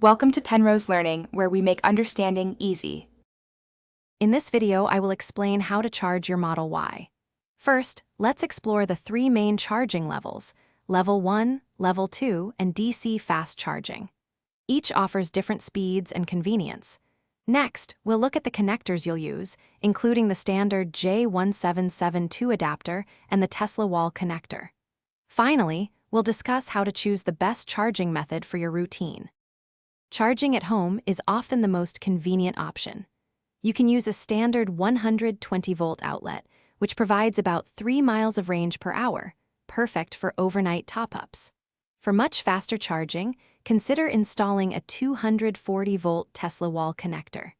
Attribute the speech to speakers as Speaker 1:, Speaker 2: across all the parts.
Speaker 1: Welcome to Penrose Learning, where we make understanding easy.
Speaker 2: In this video, I will explain how to charge your Model Y. First, let's explore the three main charging levels: Level 1, Level 2, and DC fast charging. Each offers different speeds and convenience. Next, we'll look at the connectors you'll use, including the standard J1772 adapter and the Tesla wall connector. Finally, we'll discuss how to choose the best charging method for your routine. Charging at home is often the most convenient option. You can use a standard 120-volt outlet, which provides about 3 miles of range per hour, perfect for overnight top-ups. For much faster charging, consider installing a 240-volt Tesla wall connector.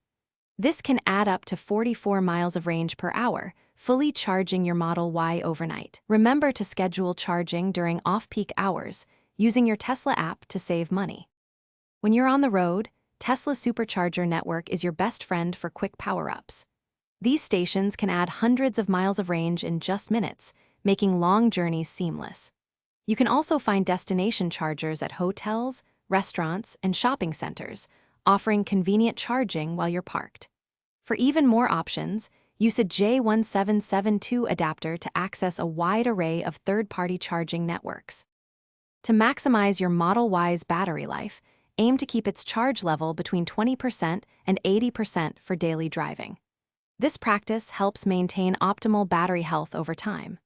Speaker 2: This can add up to 44 miles of range per hour, fully charging your Model Y overnight. Remember to schedule charging during off-peak hours, using your Tesla app to save money. When you're on the road, Tesla Supercharger network is your best friend for quick power-ups. These stations can add hundreds of miles of range in just minutes, making long journeys seamless. You can also find destination chargers at hotels, restaurants, and shopping centers, offering convenient charging while you're parked. For even more options, use a J1772 adapter to access a wide array of third-party charging networks. To maximize your Model Y's battery life, aim to keep its charge level between 20% and 80% for daily driving. This practice helps maintain optimal battery health over time.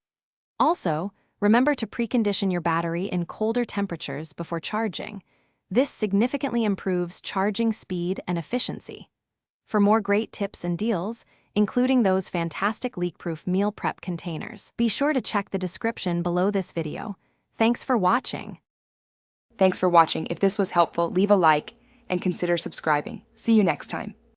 Speaker 2: Also, remember to precondition your battery in colder temperatures before charging. This significantly improves charging speed and efficiency. For more great tips and deals, including those fantastic leak-proof meal prep containers, be sure to check the description below this video. Thanks for watching.
Speaker 1: Thanks for watching. If this was helpful, leave a like and consider subscribing. See you next time.